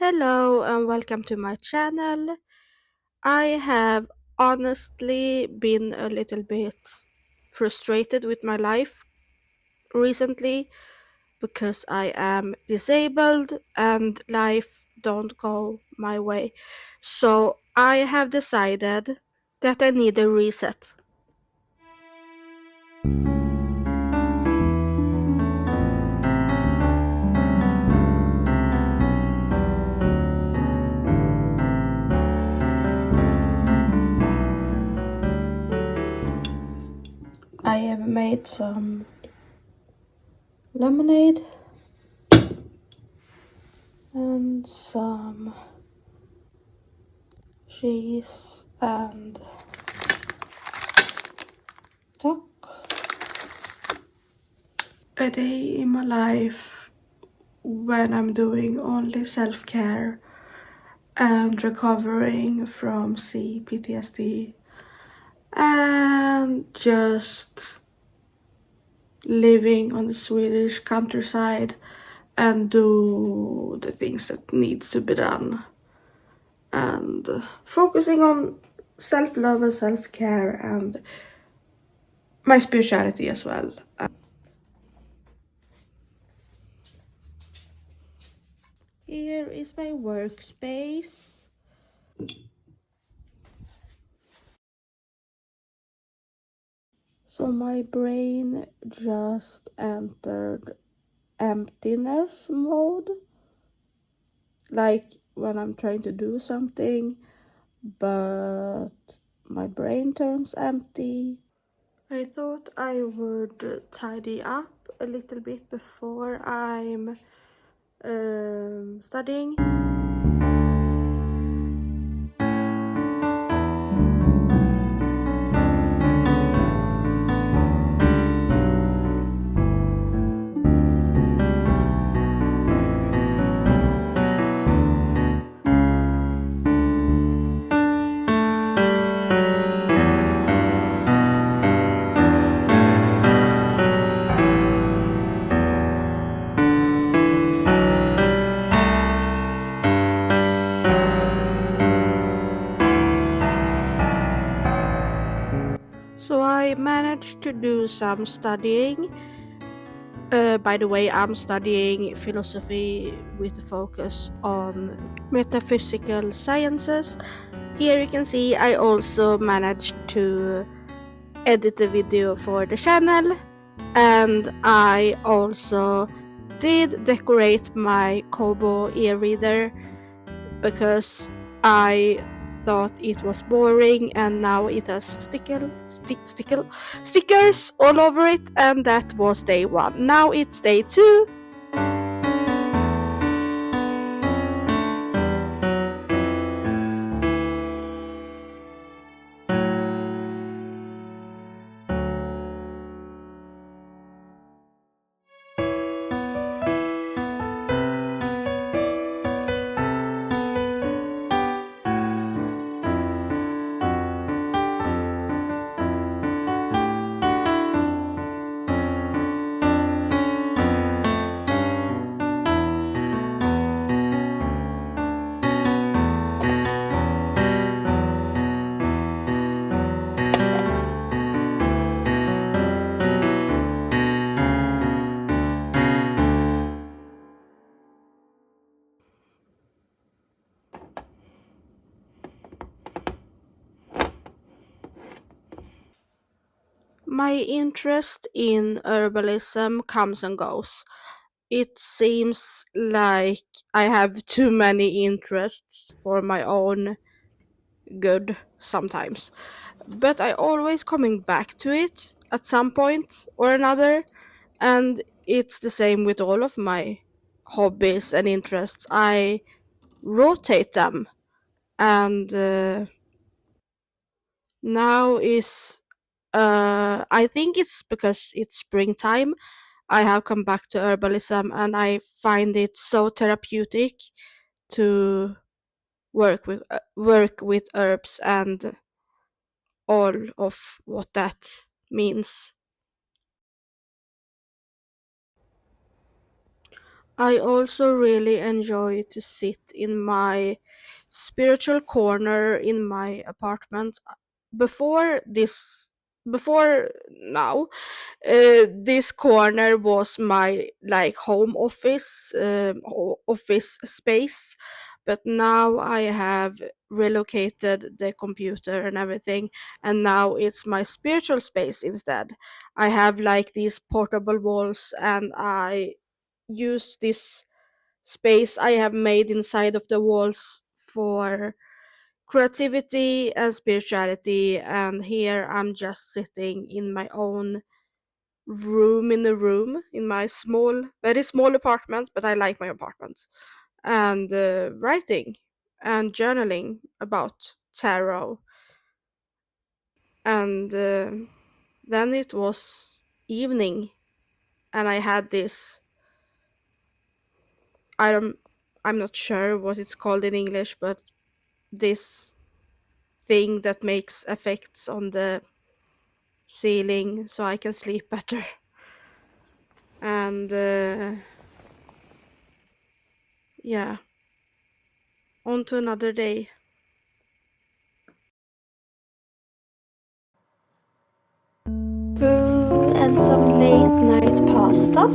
Hello and welcome to my channel. I have honestly been a little bit frustrated with my life recently because I am disabled and life don't go my way. So I have decided that I need a reset. I have made some lemonade and some cheese and talk. A day in my life when I'm doing only self-care and recovering from CPTSD and just living on the Swedish countryside and do the things that needs to be done and focusing on self-love and self-care and my spirituality as well. Here is my workspace. So my brain just entered emptiness mode, like when I'm trying to do something, but my brain turns empty. I thought I would tidy up a little bit before I'm studying. So I managed to do some studying. By the way, I'm studying philosophy with a focus on metaphysical sciences. Here you can see I also managed to edit a video for the channel, and I also did decorate my Kobo e-reader because I thought it was boring and now it has stickers all over it, and that was day 1. Now it's day 2. My interest in herbalism comes and goes. It seems like I have too many interests for my own good sometimes. But I always coming back to it at some point or another, and it's the same with all of my hobbies and interests. I rotate them, and now is I think it's because it's springtime. I have come back to herbalism and I find it so therapeutic to work with herbs and all of what that means. I also really enjoy to sit in my spiritual corner in my apartment. Before this, before now, this corner was my like home office, office space, but now I have relocated the computer and everything, and now it's my spiritual space instead. I have like these portable walls, and I use this space I have made inside of the walls for creativity and spirituality. And here I'm just sitting in my own room in a room in my small, very small apartment, but I like my apartment, and writing and journaling about tarot. And then it was evening, and I had this, I don't, I'm not sure what it's called in English, but this thing that makes effects on the ceiling so I can sleep better. And yeah, on to another day. And some late night pasta.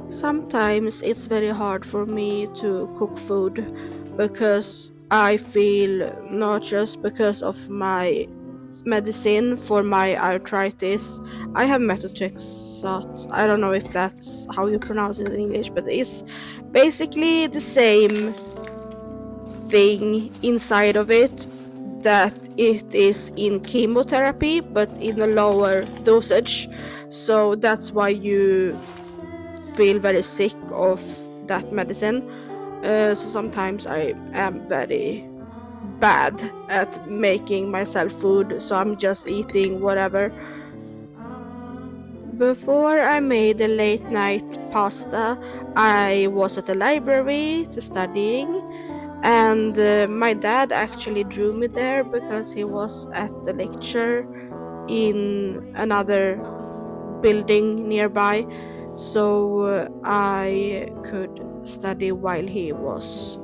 Sometimes it's very hard for me to cook food because I feel, not just because of my medicine for my arthritis. I have methotrexate. I don't know if that's how you pronounce it in English, but it's basically the same thing inside of it that it is in chemotherapy, but in a lower dosage. So that's why you feel very sick of that medicine. So sometimes I am very bad at making myself food, so I'm just eating whatever. Before I made the late night pasta, I was at the library to studying, and my dad actually drew me there because he was at the lecture in another building nearby, so I could study while he was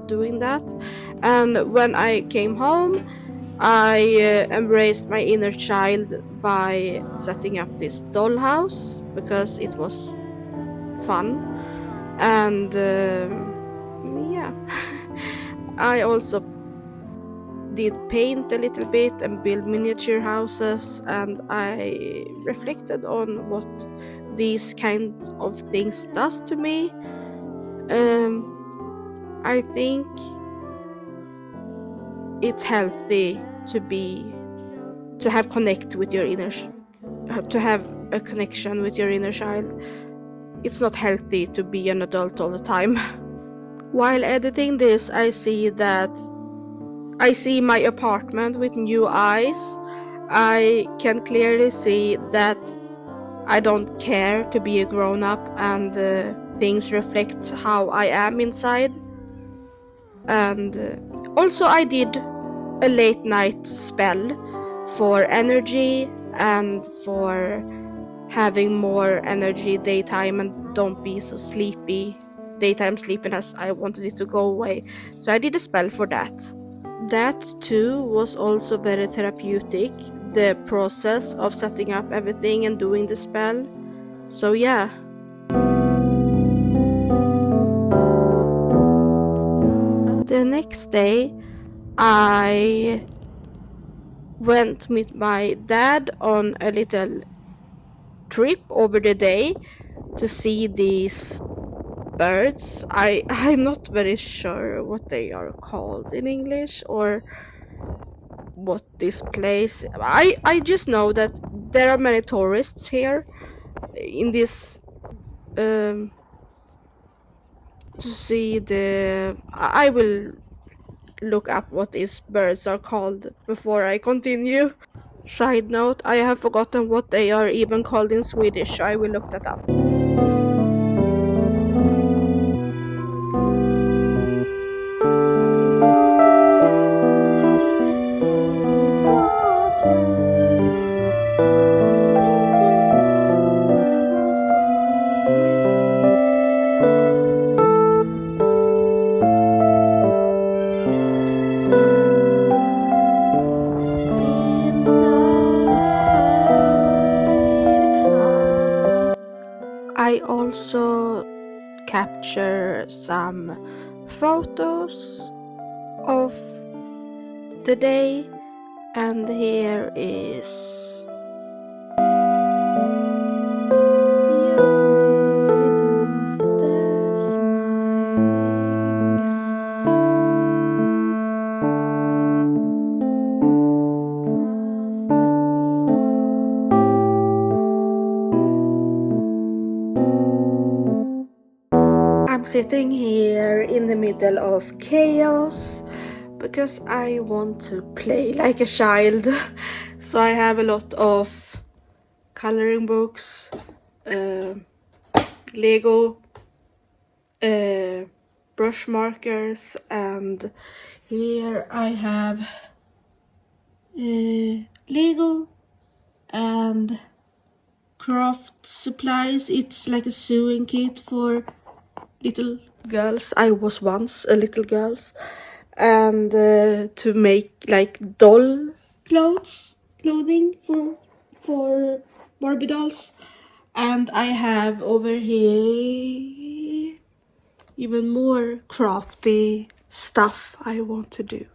doing that. And when I came home, I embraced my inner child by setting up this dollhouse because it was fun. And yeah, I also did paint a little bit and build miniature houses, and I reflected on what these kinds of things does to me. um I think it's healthy to have connect with your to have a connection with your inner child. It's not healthy to be an adult all the time. While editing this, I see my apartment with new eyes. I can clearly see that I don't care to be a grown up, and things reflect how I am inside. And also, I did a late night spell for energy and for having more energy daytime and don't be so sleepy. Daytime sleepiness, I wanted it to go away. So I did a spell for that. That too was also very therapeutic, the process of setting up everything and doing the spell. So yeah. The next day, I went with my dad on a little trip over the day to see these birds. I'm not very sure what they are called in English or what this place. I just know that there are many tourists here in this um to see the. I will look up what these birds are called before I continue. Side note, I have forgotten what they are even called in Swedish. I will look that up. I also capture some photos of the day, and here is Be afraid of the smiling eyes. Trust anyone. I'm sitting here in the middle of chaos because I want to play like a child. So I have a lot of coloring books, Lego, brush markers, and here I have Lego and craft supplies. It's like a sewing kit for little girls. I was once a little girl, and to make like doll clothing for Barbie dolls. And I have over here even more crafty stuff I want to do.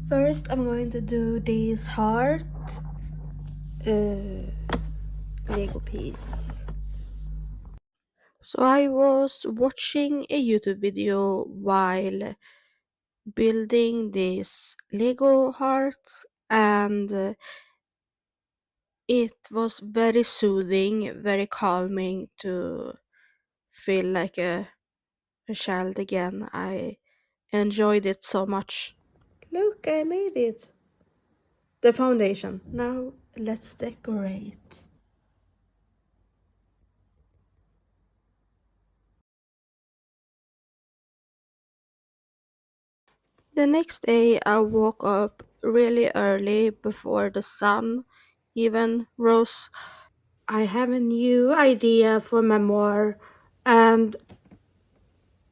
First I'm going to do this heart Lego piece. So I was watching a YouTube video while building these Lego hearts, and it was very soothing, very calming to feel like a child again. I enjoyed it so much. Look, I made it. The foundation. Now let's decorate. The next day I woke up really early before the sun even rose. I have a new idea for memoir, and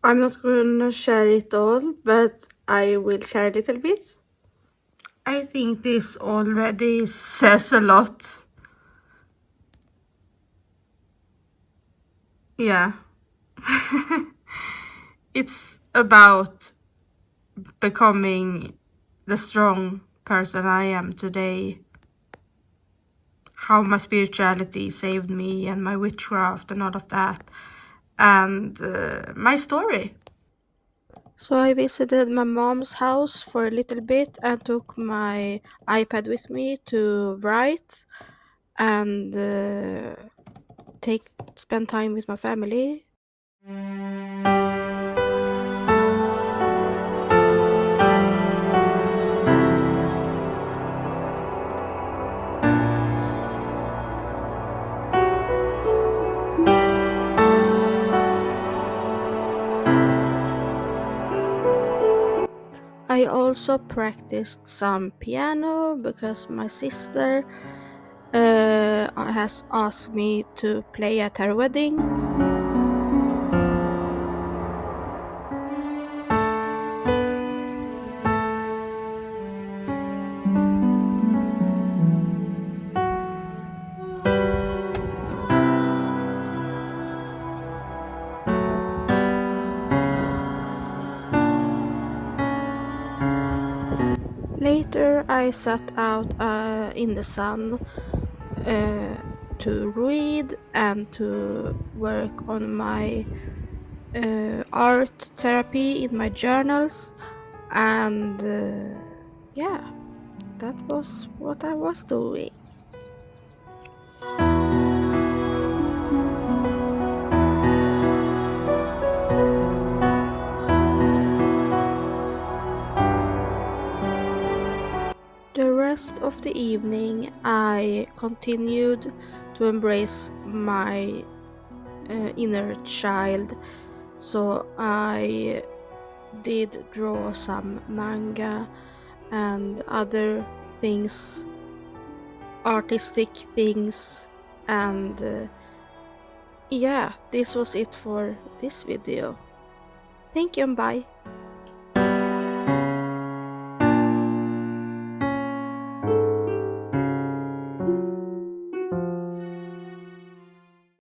I'm not gonna share it all, but I will share a little bit. I think this already says a lot. Yeah. It's about becoming the strong person I am today. How my spirituality saved me, and my witchcraft and all of that. And my story. So I visited my mom's house for a little bit and took my iPad with me to write and spend time with my family. I also practiced some piano because my sister has asked me to play at her wedding. Later I sat out in the sun to read and to work on my art therapy in my journals, and yeah, that was what I was doing. The rest of the evening I continued to embrace my inner child, so I did draw some manga and other things, artistic things, and yeah, this was it for this video. Thank you and bye.